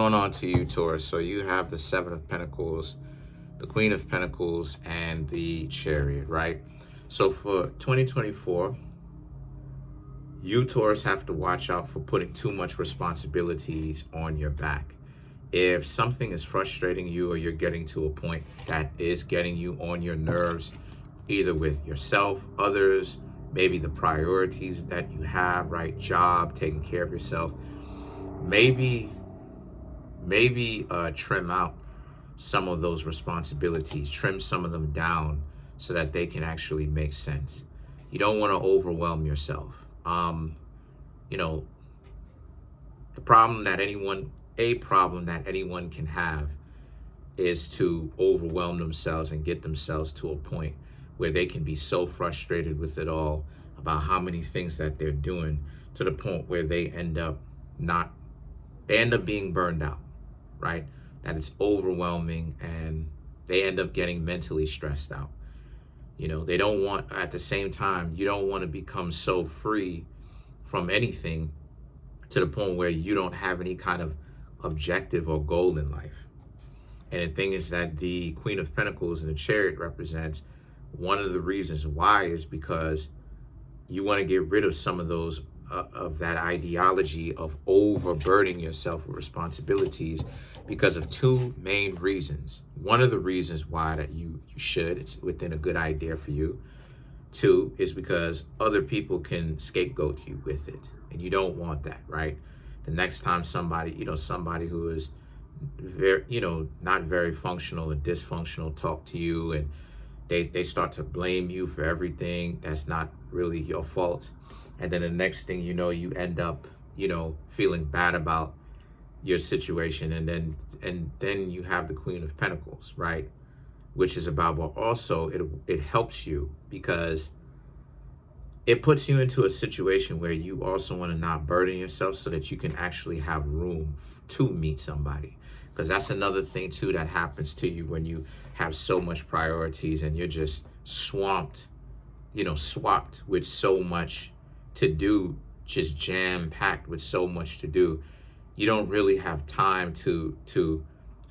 Going on to you, Taurus. So you have the Seven of Pentacles, the Queen of Pentacles, and the Chariot, right? So for 2024, you, Taurus, have to watch out for putting too much responsibilities on your back. If something is frustrating you or you're getting to a point that is getting you on your nerves, either with yourself, others, maybe the priorities that you have, right? Job, taking care of yourself, maybe trim out some of those responsibilities, trim some of them down so that they can actually make sense. You don't want to overwhelm yourself. You know, a problem that anyone can have is to overwhelm themselves and get themselves to a point where they can be so frustrated with it all about how many things that they're doing, to the point where they end up being burned out, right? That it's overwhelming and they end up getting mentally stressed out. They don't want, at the same time, you don't want to become so free from anything to the point where you don't have any kind of objective or goal in life. And the thing is that the Queen of Pentacles and the Chariot represents one of the reasons why is because you want to get rid of some of those of that ideology of overburdening yourself with responsibilities because of two main reasons. One of the reasons why that you should, it's within a good idea for you. Two is because other people can scapegoat you with it, and you don't want that, right? The next time somebody who is very, not very functional or dysfunctional talk to you, and they start to blame you for everything that's not really your fault. And then the next thing you know, you end up, feeling bad about your situation. And then you have the Queen of Pentacles, right? Which is about, but also it helps you because it puts you into a situation where you also want to not burden yourself so that you can actually have room to meet somebody. Because that's another thing too that happens to you when you have so much priorities and you're just swamped with so much to do, just jam-packed with so much to do. You don't really have time to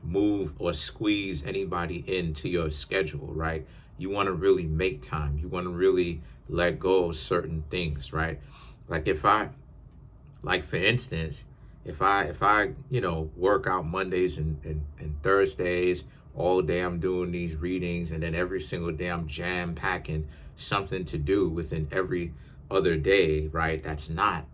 move or squeeze anybody into your schedule, right? You want to really make time. You want to really let go of certain things, right? Like for instance, if I work out Mondays and Thursdays, all day I'm doing these readings, and then every single day I'm jam packing something to do within every other day, right? That's not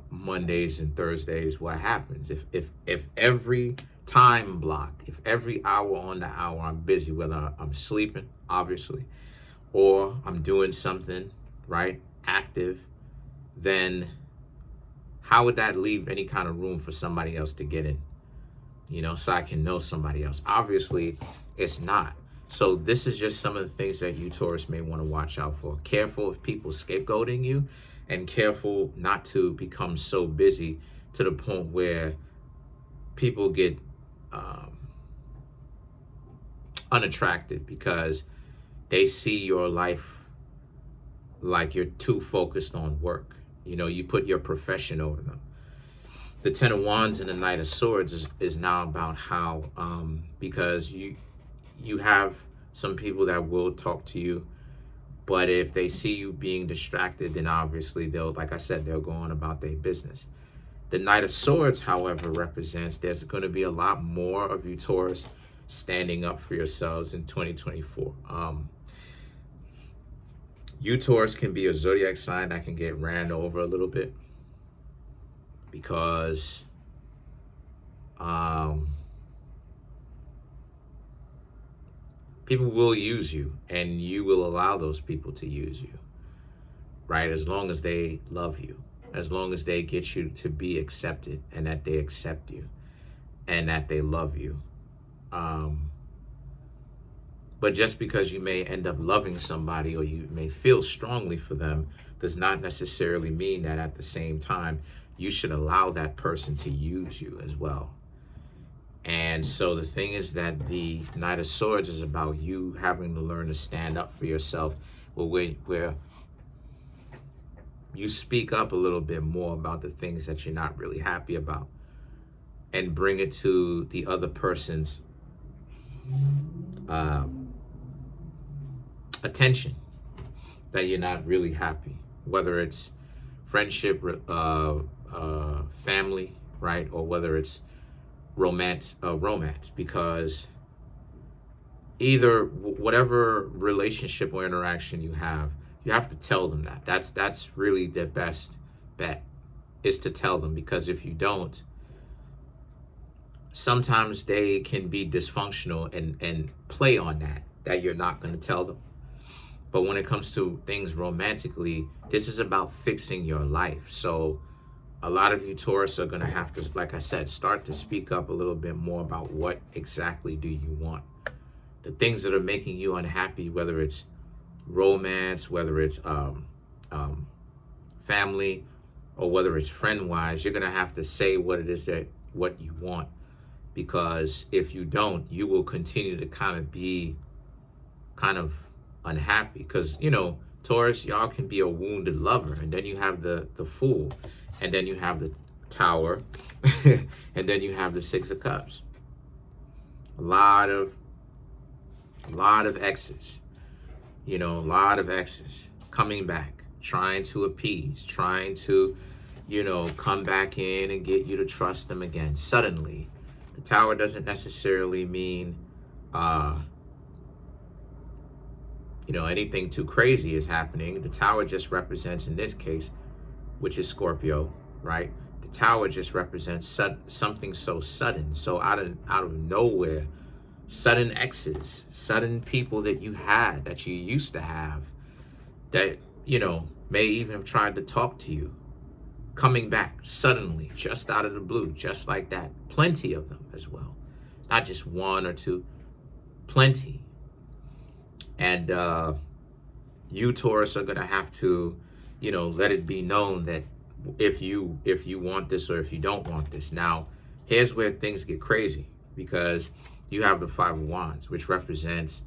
Mondays and Thursdays. What happens if every time block, if every hour on the hour I'm busy, whether I'm sleeping, obviously, or I'm doing something, right, active, then how would that leave any kind of room for somebody else to get in? So I can know somebody else. Obviously, it's not. So this is just some of the things that you, Taurus, may want to watch out for. Careful of people scapegoating you, and careful not to become so busy to the point where people get unattracted because they see your life like you're too focused on work. You put your profession over them. The Ten of Wands and the Knight of Swords is now about how, because you have some people that will talk to you, but if they see you being distracted, then obviously they'll go on about their business. The Knight of Swords, however, represents there's going to be a lot more of you, Taurus, standing up for yourselves in 2024. You, Taurus, can be a zodiac sign that can get ran over a little bit because people will use you, and you will allow those people to use you, right? As long as they love you, as long as they get you to be accepted, and that they accept you and that they love you. But just because you may end up loving somebody or you may feel strongly for them does not necessarily mean that at the same time you should allow that person to use you as well. And so the thing is that the Knight of Swords is about you having to learn to stand up for yourself, where you speak up a little bit more about the things that you're not really happy about. and bring it to the other person's uh, attention that you're not really happy, whether it's friendship, family, right, or whether it's romance, because either whatever relationship or interaction you have to tell them that. That's really the best bet, is to tell them, because if you don't, sometimes they can be dysfunctional and play on that you're not going to tell them. But when it comes to things romantically, this is about fixing your life. So a lot of you Taurus are going to have to, like I said, start to speak up a little bit more about what exactly do you want. The things that are making you unhappy, whether it's romance, whether it's family, or whether it's friend-wise, you're going to have to say what it is what you want. Because if you don't, you will continue to kind of be unhappy. Because, Taurus, y'all can be a wounded lover, and then you have the Fool, and then you have the Tower, and then you have the Six of Cups. A lot of exes, a lot of exes coming back, trying to appease, trying to, come back in and get you to trust them again. Suddenly, the Tower doesn't necessarily mean, anything too crazy is happening. The Tower just represents, in this case, which is Scorpio, right? The Tower just represents something so sudden, so out of nowhere. Sudden exes, sudden people that you had, that you used to have, that, may even have tried to talk to you, coming back suddenly, just out of the blue, just like that. Plenty of them as well. Not just one or two, plenty. And you Taurus are gonna have to, let it be known that if you want this or if you don't want this. Now, here's where things get crazy, because you have the Five of Wands, which represents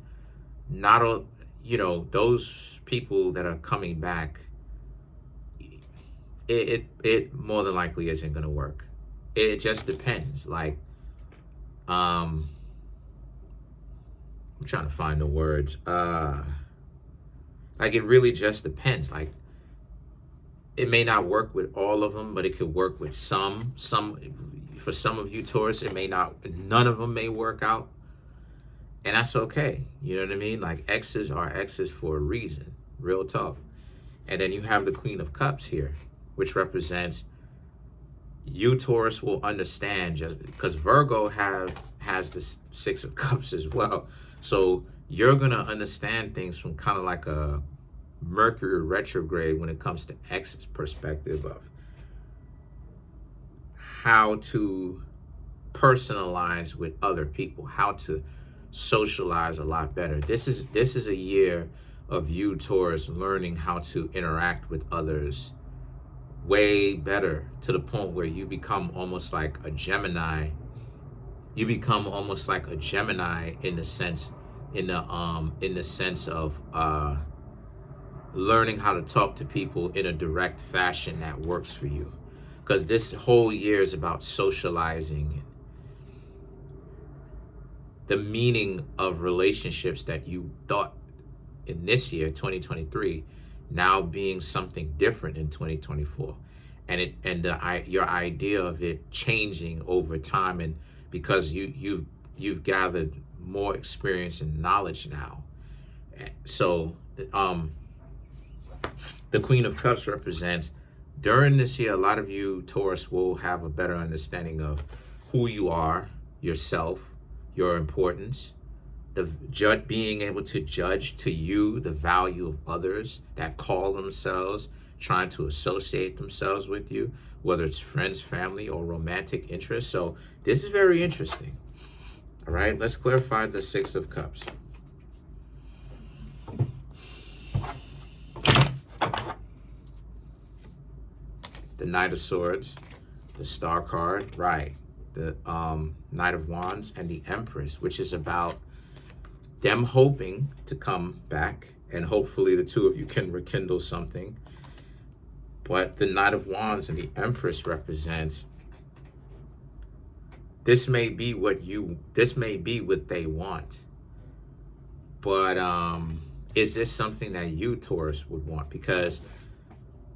not all, those people that are coming back. It more than likely isn't going to work. It just depends. Like, I'm trying to find the words. Like, it really just depends. Like, it may not work with all of them, but it could work with some. For some of you Taurus, it may not. None of them may work out, and that's okay. You know what I mean? Like, exes are exes for a reason. Real talk. And then you have the Queen of Cups here, which represents you Taurus will understand, just because Virgo has the Six of Cups as well. So you're gonna understand things from kind of like a Mercury retrograde when it comes to ex's perspective of how to personalize with other people, how to socialize a lot better. This is a year of you Taurus learning how to interact with others way better, to the point where you become almost like a Gemini. You become almost like a Gemini in the sense of learning how to talk to people in a direct fashion that works for you. Because this whole year is about socializing, the meaning of relationships that you thought in this year, 2023, now being something different in 2024, and your idea of it changing over time, and because you've gathered more experience and knowledge now. So the Queen of Cups represents, during this year, a lot of you Taurus will have a better understanding of who you are, yourself, your importance, being able to judge to you the value of others that call themselves, trying to associate themselves with you, whether it's friends, family, or romantic interests. So this is very interesting. All right, let's clarify the Six of Cups. The Knight of Swords, the Star card, right? The Knight of Wands, and the Empress, which is about them hoping to come back, and hopefully the two of you can rekindle something. But the Knight of Wands and the Empress represents this may be what they want. But is this something that you, Taurus, would want? Because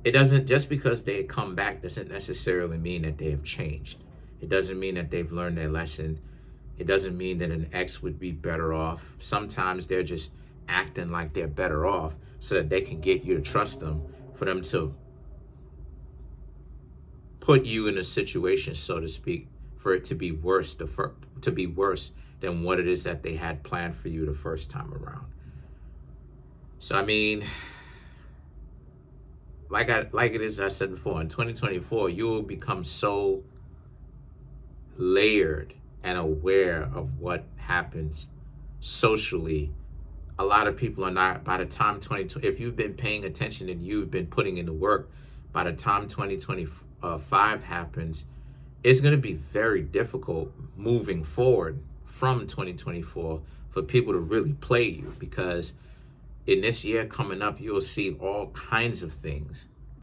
it doesn't, just because they come back doesn't necessarily mean that they have changed. It doesn't mean that they've learned their lesson. It doesn't mean that an ex would be better off. Sometimes they're just acting like they're better off so that they can get you to trust them, for them to put you in a situation, so to speak, for it to be worse, to be worse than what it is that they had planned for you the first time around. So I mean, like I said before, in 2024, you will become so layered and aware of what happens socially. A lot of people are not, by the time if you've been paying attention and you've been putting in the work, by the time 2025 happens, it's going to be very difficult moving forward from 2024 for people to really play you, because in this year coming up, you'll see all kinds of things